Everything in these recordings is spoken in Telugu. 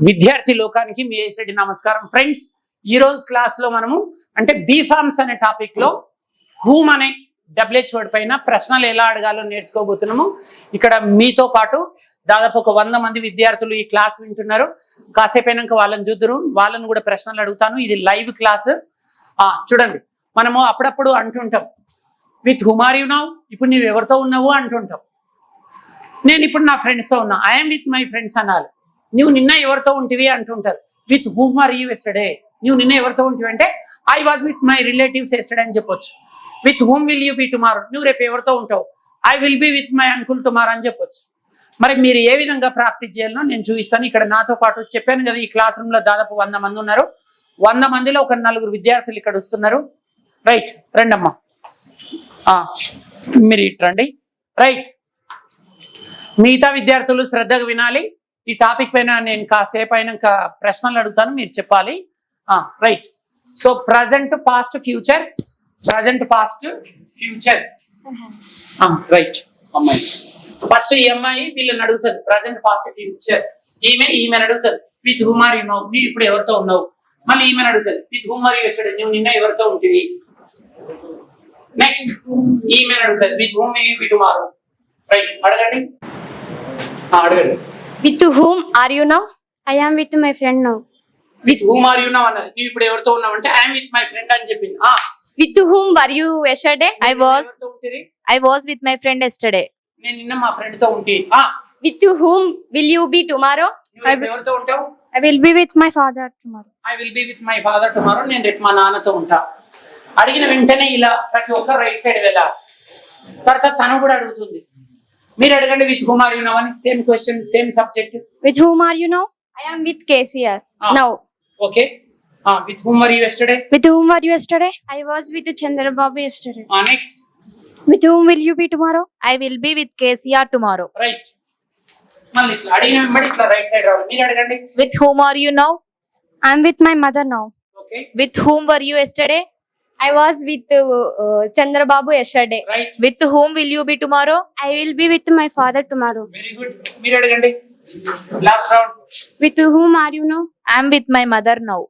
విద్యార్థి లోకానికి మీ ఏసడి నమస్కారం ఫ్రెండ్స్. ఈ రోజు క్లాస్ లో మనము అంటే బీ ఫార్మ్స్ అనే టాపిక్ లో హూమ్ అనే డబ్ల్యూహెచ్ వర్డ్ పైన ప్రశ్నలు ఎలా అడగాలో నేర్చుకోబోతున్నాము. ఇక్కడ మీతో పాటు దాదాపు ఒక 100 మంది విద్యార్థులు ఈ క్లాస్ వింటున్నారు. కాసేపు అయినాక వాళ్ళని చూద్దరు, వాళ్ళని కూడా ప్రశ్నలు అడుగుతాను. ఇది లైవ్ క్లాస్. చూడండి, మనము అప్పుడప్పుడు అంటుంటాం with whom are you now, ఇప్పుడు నీవు ఎవరితో ఉన్నావు అంటుంటాం. నేను ఇప్పుడు నా ఫ్రెండ్స్తో ఉన్నా, ఐఎమ్ విత్ మై ఫ్రెండ్స్ అనాలి. నువ్వు నిన్న ఎవరితో ఉంటివి అంటుంటారు. With whom are you yesterday, నువ్వు నిన్న ఎవరితో ఉంటివి అంటే I was with my relatives yesterday అని చెప్పొచ్చు. With whom will you be tomorrow, నువ్వు రేపు ఎవరితో ఉంటావు, I will be with my uncle tomorrow అని చెప్పొచ్చు. మరి మీరు ఏ విధంగా ప్రాక్టీస్ చేయాలో నేను చూపిస్తాను. ఇక్కడ నాతో పాటు చెప్పాను కదా, ఈ క్లాస్ రూమ్ లో దాదాపు 100 మంది ఉన్నారు. 100 మందిలో ఒక 4 విద్యార్థులు ఇక్కడ వస్తున్నారు. రైట్, రండమ్మా, మీరు ఇటు రండి. రైట్, మిగతా విద్యార్థులు శ్రద్ధగా వినాలి. ఈ టాపిక్ పైన నేను కాసేపు అయినాక ప్రశ్నలు అడుగుతాను, మీరు చెప్పాలి. Right, so present past future, present past future. Right అమ్మాయి ఫస్ట్, ఈ అమ్మాయి వీళ్ళని అడుగుతుంది ప్రజెంట్ పాస్ట్ ఫ్యూచర్. ఈమెను అడుగుతుంది with whom are you now, మీరు ఇప్పుడు ఎవరితో ఉన్నావు. మళ్ళీ ఈమెను అడుగుతుంది with whom are you yesterday, నువ్వు నిన్న ఎవరితో ఉంటుంది. నెక్స్ట్ ఈమెను అడుగుతుంది with whom will you be tomorrow. Right, అడగండి. అడగండి. With whom are you now? I am with my friend now. With whom are you now అన్నది, నువ్వు ఇప్పుడు ఎవరితో ఉన్నావు అంటే ఐఎమ్ విత్ మై ఫ్రెండ్ అని చెప్పింది. With whom were you yesterday? I was with my friend yesterday. నేను నిన్న మా ఫ్రెండ్ తో ఉంటే. With whom will you be tomorrow? నువ్వు ఎవరితో ఉంటావు. I will be with my father tomorrow. I will be with my father tomorrow, నేను రేపు మా నాన్నతో ఉంటా. అడిగిన వెంటనే ఇలా ప్రతి ఒక్కరు రైట్ సైడ్ వెళ్ళాలి. తర్వాత తను కూడా అడుగుతుంది. మీరు అడగండి with whom are you now అని. Same question, same subject. With whom are you now? I am with KCR now. Okay, with whom are you yesterday. With whom were you yesterday? I was with Chandrababu yesterday. Next, With whom will you be tomorrow? I will be with KCR tomorrow. Right. మళ్ళీ ఇట్లా అడిగిన వెంబడి ఇట్లా రైట్ సైడ్ రావాలి. మీరు అడగండి. With whom are you now? I am with my mother now. Okay, With whom were you yesterday? I was with Chandrababu yesterday. Right. With whom will you be tomorrow? I will be with my father tomorrow. Very good. మీరు అడగండి. Last round. With whom are you now? I am with my mother now.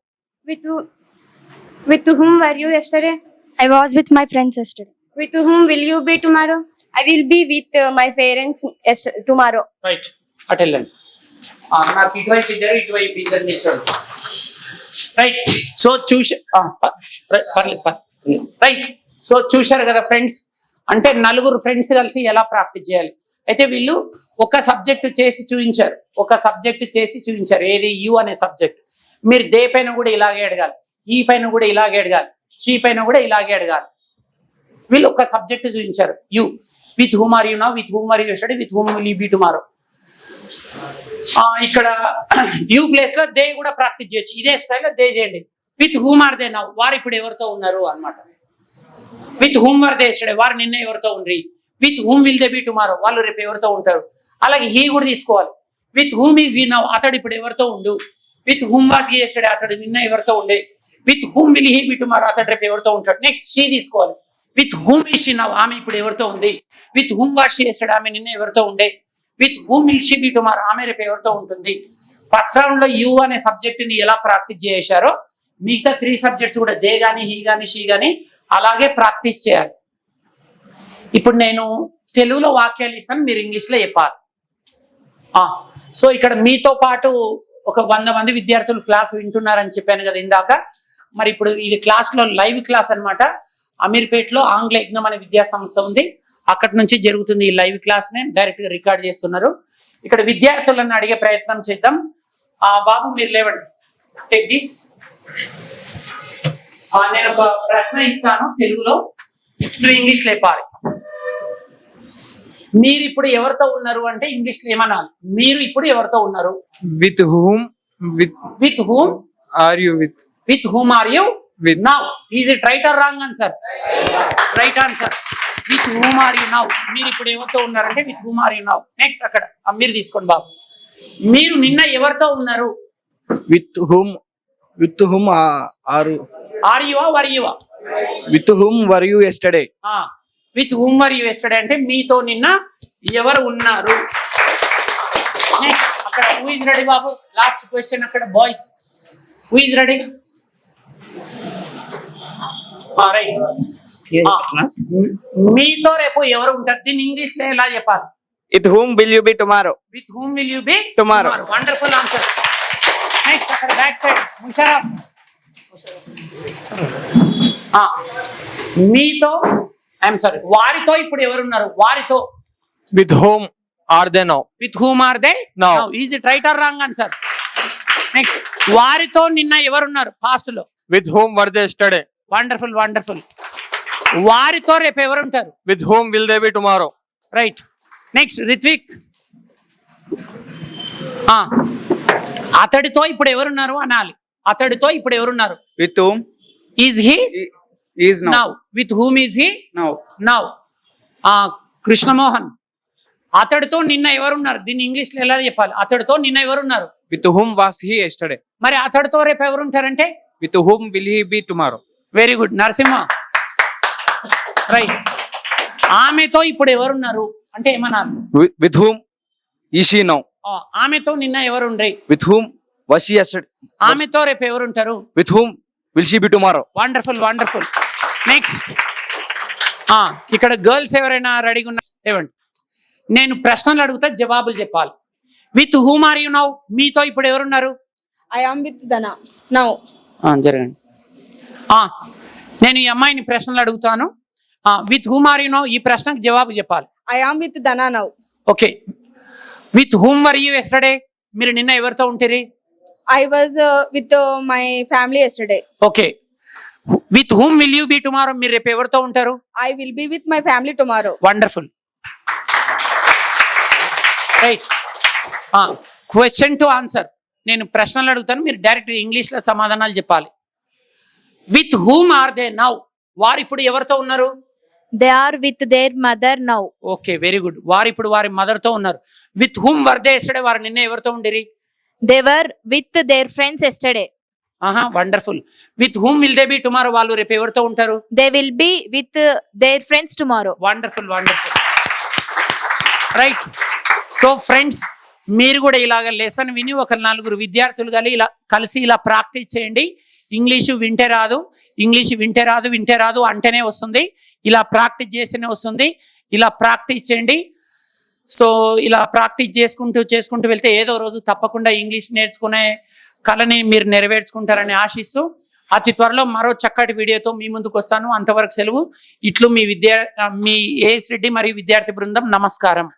With whom were you yesterday? I was with my friends yesterday. With whom will you be tomorrow? I will be with my parents tomorrow. Right, అటు వెళ్ళండి. నాకు ఇటువైపు ఇద్దరు నిల్చోండి. రైట్, సో రైట్, సో చూశారు కదా ఫ్రెండ్స్, అంటే 4 ఫ్రెండ్స్ కలిసి ఎలా ప్రాక్టీస్ చేయాలి. అయితే వీళ్ళు ఒక సబ్జెక్టు చేసి చూపించారు. ఏది? యు అనే సబ్జెక్ట్. మీరు దే పైన కూడా ఇలాగే అడగాలి, ఈ పైన కూడా ఇలాగే అడగాలి, షీ పైన కూడా ఇలాగే అడగాలి. వీళ్ళు ఒక సబ్జెక్టు చూపించారు. You with whom are you now, with whom are you yesterday, with whom will you be tomorrow. ఇక్కడ యూ ప్లేస్ లో దే కూడా ప్రాక్టీస్ చేయొచ్చు. ఇదే స్టైల్లో దే చేయండి. With whom are they now, వారు ఇప్పుడు ఎవరితో ఉన్నారు అన్నమాట. With whom are they yesterday, వారు నిన్న ఎవరితో ఉండ్రి. With whom will they be tomorrow, వాళ్ళు రేపు ఎవరితో ఉంటారు. అలాగే హీ కూడా తీసుకోవాలి. With whom is he now, అతడు ఇప్పుడు ఎవరితో ఉండు. With whom was he yesterday, అతడు నిన్న ఎవరితో ఉండే. With whom will he be tomorrow, అతడు రేపు ఎవరితో ఉంటాడు. నెక్స్ట్ షీ తీసుకోవాలి. With whom is she now, ఆమె ఇప్పుడు ఎవరితో ఉంది. With whom was she yesterday, ఆమె నిన్న ఎవరితో ఉండే. With whom will she be tomorrow, ఆమె రేపు ఎవరితో ఉంటుంది. ఫస్ట్ రౌండ్ లో యూ అనే సబ్జెక్ట్ ని ఎలా ప్రాక్టీస్ చేశారో మిగతా 3 సబ్జెక్ట్స్ కూడా దే గాని, హీ గాని, షీ గాని అలాగే ప్రాక్టీస్ చేయాలి. ఇప్పుడు నేను తెలుగులో వాక్యాలు ఇస్తాను, మీరు ఇంగ్లీష్ లో చెప్పాలి. సో ఇక్కడ మీతో పాటు ఒక 100 మంది విద్యార్థులు క్లాస్ వింటున్నారని చెప్పాను కదా ఇందాక. మరి ఇప్పుడు ఇది క్లాస్ లో లైవ్ క్లాస్ అన్నమాట. అమీర్పేటలో ఆంగ్ల యజ్ఞం అనే విద్యా సంస్థ ఉంది, అక్కడి నుంచి జరుగుతుంది ఈ లైవ్ క్లాస్ ని డైరెక్ట్ గా రికార్డ్ చేస్తున్నారు. ఇక్కడ విద్యార్థులను అడిగే ప్రయత్నం చేద్దాం. బాబు మీరు లేవండి, టేక్ దిస్. నేను ఒక ప్రశ్న ఇస్తాను తెలుగులో, నువ్వు ఇంగ్లీష్ లేపాలి. మీరు ఇప్పుడు ఎవరితో ఉన్నారు అంటే ఇంగ్లీష్ లో ఏమనాలి. మీరు ఇప్పుడు ఎవరితో ఉన్నారు. With whom? With whom Are you with? With whom are you With. now? Is it right or wrong answer? Right answer. With whom are you now? మీరు ఇప్పుడు ఎవరితో ఉన్నారంటే with whom are you now. Next అక్కడ మీరు తీసుకోండి బాబు. మీరు నిన్న ఎవరితో ఉన్నారు. With whom are you? Are you or were you? With whom were you yesterday? With whom were you yesterday అంటే మీతో నిన్న ఎవరు ఉన్నారు. నెక్స్ట్ అక్కడ who is ready Babu? Last question అక్కడ బాయ్స్. Who is ready? మీతో రేపు ఎవరు ఉంటారు? దీన్ని ఇంగ్లీష్ లో ఎలా చెప్పాలి? With whom will you be tomorrow? With whom will you be Tomorrow. Wonderful answer. Next అక్కడ బ్యాక్ సైడ్ ముషరఫ్. మీతో ఐఎమ్ సారీ, వారితో ఇప్పుడు ఎవరున్నారు? వారితో With whom are they now? With whom are they Now. Is it right or wrong answer? Next వారితో నిన్న ఎవరున్నారు? పాస్ట్ లో. With whom were they yesterday? Wonderful wonderful. వారితో రేపు ఎవరుంటారు? With whom will they be tomorrow? Right. Next Rithvik. అతడితో ఇప్పుడు ఎవరున్నారు అనాలి. అతడితో ఇప్పుడు ఎవరున్నారు? With whom is he is now? Now. With whom is he Now. Now. Krishnamohan. అతడితో నిన్న ఎవరున్నారు? దీన్ని ఇంగ్లీష్ లో ఎలా చెప్పాలి? అతడితో నిన్న ఎవరున్నారు? With whom was he yesterday? మరి అతడితో రేపు ఎవరుంటారంటే? With whom will he be tomorrow? Very good Narasimha. Right. ఆమెతో ఇప్పుడు ఎవరున్నారు అంటే ఏమన్నారు? With whom is she now? ఆమెతో నిన్న ఎవరుండ్రి? With whom was she yesterday? ఆమెతో రేపు ఎవరుంటారు? With whom will she be tomorrow? Wonderful wonderful. Next ఇక్కడ గర్ల్స్ ఎవరైనా రెడీగా ఉన్నారు? ఏమండి, నేను ప్రశ్నలు అడుగుతా, జవాబులు చెప్పాలి. With whom are you now? మీతో ఇప్పుడు ఎవరున్నారు? I am with Dana now. జరగండి. నేను ఈ అమ్మాయిని ప్రశ్నలు అడుగుతాను. With whom are you now, ఈ ప్రశ్నకు జవాబు చెప్పాలి. I am with Dana now. Okay. With whom were you yesterday? మీరు నిన్న ఎవరితో ఉంటారు? I was with my family yesterday. Okay. With whom will you be tomorrow? మీరు రేపు ఎవరితో ఉంటారు? I will be with my family tomorrow. Wonderful. Right. Question to answer. నేను ప్రశ్నలు అడుగుతాను, మీరు డైరెక్ట్ ఇంగ్లీష్ లో సమాధానాలు చెప్పాలి. With whom are they now? వారు ఇప్పుడు ఎవరితో ఉన్నారు? They are with their mother now. Okay very good. వారు ఇప్పుడు వారి మదర్ తో ఉన్నారు. With whom were they yesterday? వారు నిన్న ఎవరితో ఉండిరి? They were with their friends yesterday. Wonderful. With whom will they be tomorrow? వాళ్ళు రేపు ఎవరితో ఉంటారు? They will be with their friends tomorrow. Wonderful wonderful. Right. So friends, మీరు కూడా ఇలాగ లెసన్ విని ఒక 4 విద్యార్థులు కలిసి ఇలా ప్రాక్టీస్ చేయండి. ఇంగ్లీషు వింటే రాదు, ఇంగ్లీష్ వింటే రాదు అంటేనే వస్తుంది. ఇలా ప్రాక్టీస్ చేస్తేనే వస్తుంది. ఇలా ప్రాక్టీస్ చేయండి. సో ఇలా ప్రాక్టీస్ చేసుకుంటూ వెళ్తే ఏదో రోజు తప్పకుండా ఇంగ్లీష్ నేర్చుకునే కళని మీరు నెరవేర్చుకుంటారని ఆశిస్తూ అతి త్వరలో మరో చక్కటి వీడియోతో మీ ముందుకు వస్తాను. అంతవరకు సెలవు. ఇట్లు మీ ఏఎస్ రెడ్డి మరియు విద్యార్థి బృందం. నమస్కారం.